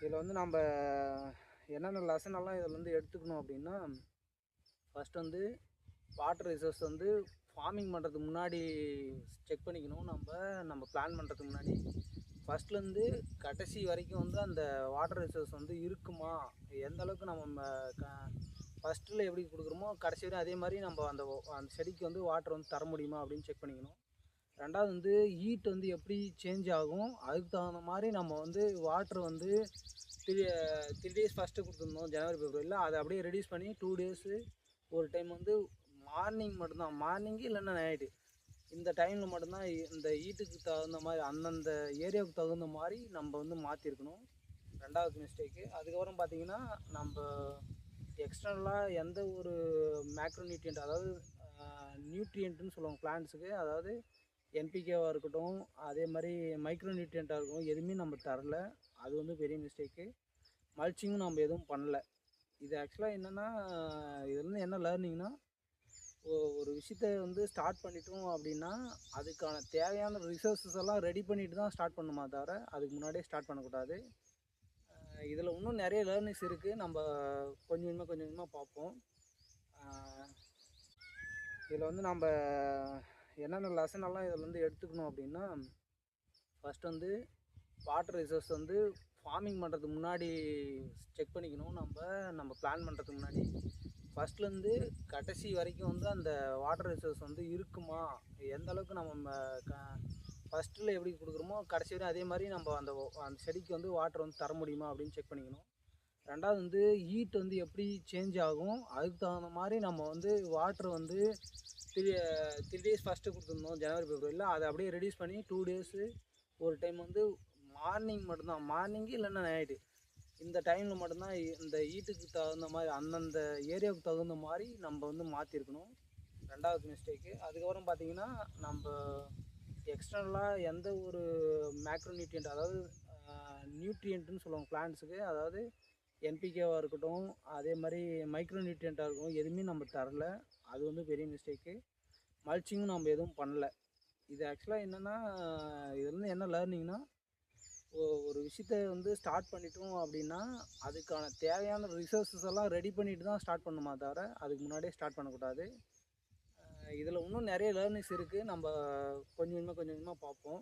இதில் வந்து நம்ம என்னென்ன லெசன் எல்லாம் இதில் வந்து எடுத்துக்கணும் அப்படின்னா, ஃபஸ்ட் வந்து வாட்டர் ரிசோர்ஸ் வந்து ஃபார்மிங் பண்ணுறதுக்கு முன்னாடி செக் பண்ணிக்கணும். நம்ம பிளான் பண்ணுறதுக்கு முன்னாடி ஃபஸ்ட்லேருந்து கடைசி வரைக்கும் வந்து அந்த வாட்டர் ரிசோர்ஸ் வந்து இருக்குமா, எந்த அளவுக்கு நம்ம ஃபஸ்ட்டில் எப்படி கொடுக்குறோமோ கடைசி வரையும் அதே மாதிரி நம்ம அந்த அந்த செடிக்கு வந்து வாட்டர் வந்து தர முடியுமா அப்படின்னு செக் பண்ணிக்கணும். ரெண்டாவது வந்து ஹீட் வந்து எப்படி சேஞ்ச் ஆகும், அதுக்கு தகுந்த மாதிரி நம்ம வந்து வாட்டர் வந்து த்ரீ 3 டேஸ் ஃபஸ்ட்டு கொடுத்துருந்தோம் ஜனவரி பிப்ரவரியில், அதை அப்படியே ரெடியூஸ் பண்ணி 2 டேஸு ஒரு டைம் வந்து மார்னிங் மட்டும்தான், மார்னிங்கு இல்லைன்னா நைட்டு, இந்த டைமில் மட்டும்தான் இந்த ஹீட்டுக்கு தகுந்த மாதிரி அந்தந்த ஏரியாவுக்கு தகுந்த மாதிரி நம்ம வந்து மாற்றிருக்கணும். ரெண்டாவது மிஸ்டேக்கு. அதுக்கப்புறம் பார்த்திங்கன்னா, நம்ம எக்ஸ்டர்னலாக எந்த ஒரு மேக்ரோநியூட்ரியன்ட், அதாவது நியூட்ரியன்ட்டுன்னு சொல்லுவாங்க பிளான்ட்ஸுக்கு, அதாவது என்பிகேவாக இருக்கட்டும், அதே மாதிரி மைக்ரோ நியூட்ரியண்ட்டாக இருக்கட்டும், எதுவுமே நம்ம தரல. அது வந்து பெரிய மிஸ்டேக்கு. மல்ச்சிங்கும் நம்ம எதுவும் பண்ணல. இது ஆக்சுவலாக என்னென்னா, இதுலேருந்து என்ன லேர்னிங்னா, ஒரு விஷயத்த வந்து ஸ்டார்ட் பண்ணிட்டோம் அப்படின்னா அதுக்கான தேவையான ரிசோர்ஸஸ் எல்லாம் ரெடி பண்ணிட்டு தான் ஸ்டார்ட் பண்ணுமா தவிர அதுக்கு முன்னாடியே ஸ்டார்ட் பண்ணக்கூடாது. இதில் இன்னும் நிறைய லேர்னிங்ஸ் இருக்குது, நம்ம கொஞ்சம் கொஞ்சமாக பார்ப்போம். இதில் வந்து நம்ம என்னென்ன லெசன் எல்லாம் இதில் வந்து எடுத்துக்கணும் அப்படின்னா, ஃபஸ்ட் வந்து வாட்டர் ரிசோர்ஸ் வந்து ஃபார்மிங் பண்ணுறதுக்கு முன்னாடி செக் பண்ணிக்கணும். நம்ம பிளான் பண்ணுறதுக்கு முன்னாடி ஃபஸ்ட்லேருந்து கடைசி வரைக்கும் வந்து அந்த வாட்டர் ரிசோர்ஸ் வந்து இருக்குமா, எந்த அளவுக்கு நம்ம ஃபஸ்ட்டில் எப்படி கொடுக்குறோமோ கடைசி வரையும் அதே மாதிரி நம்ம அந்த அந்த செடிக்கு வந்து வாட்டர் வந்து தர முடியுமா அப்படின்னு செக் பண்ணிக்கணும். ரெண்டாவது வந்து ஹீட் வந்து எப்படி சேஞ்ச் ஆகும், அதுக்கு தகுந்த மாதிரி நம்ம வந்து வாட்டர் வந்து 3 டேஸ் ஃபஸ்ட்டு கொடுத்துருந்தோம் ஜனவரி பிப்ரவரியில், அதை அப்படியே ரெடியூஸ் பண்ணி 2 டேஸு ஒரு டைம் வந்து மார்னிங் மட்டும்தான், மார்னிங்கு இல்லைன்னா நைட்டு, இந்த டைமில் மட்டும்தான் இந்த ஹீட்டுக்கு தகுந்த மாதிரி அந்தந்த ஏரியாவுக்கு தகுந்த மாதிரி நம்ம வந்து மாற்றிருக்கணும். ரெண்டாவது மிஸ்டேக்கு. அதுக்கப்புறம் பார்த்திங்கன்னா, நம்ம எக்ஸ்டர்னலாக எந்த ஒரு மேக்ரோநியூட்ரியன்ட், அதாவது நியூட்ரியன்ட்டுன்னு சொல்லுவாங்க பிளான்ட்ஸுக்கு, அதாவது என்பிகேவாக இருக்கட்டும், அதே மாதிரி மைக்ரோ நியூட்ரியண்ட்டாக இருக்கட்டும், எதுவுமே நம்ம தரல. அது வந்து பெரிய மிஸ்டேக்கு. மல்ச்சிங்கும் நம்ம எதுவும் பண்ணல. இது ஆக்சுவலாக என்னென்னா, இதுலேருந்து என்ன லேர்னிங்னா, ஒரு விஷயத்த வந்து ஸ்டார்ட் பண்ணிட்டோம் அப்படின்னா அதுக்கான தேவையான ரிசோர்ஸஸ் எல்லாம் ரெடி பண்ணிட்டு தான் ஸ்டார்ட் பண்ணுமா தவிர அதுக்கு முன்னாடியே ஸ்டார்ட் பண்ணக்கூடாது. இதில் இன்னும் நிறைய லேர்னிங்ஸ் இருக்குது, நம்ம கொஞ்சம் கொஞ்சமாக பார்ப்போம்.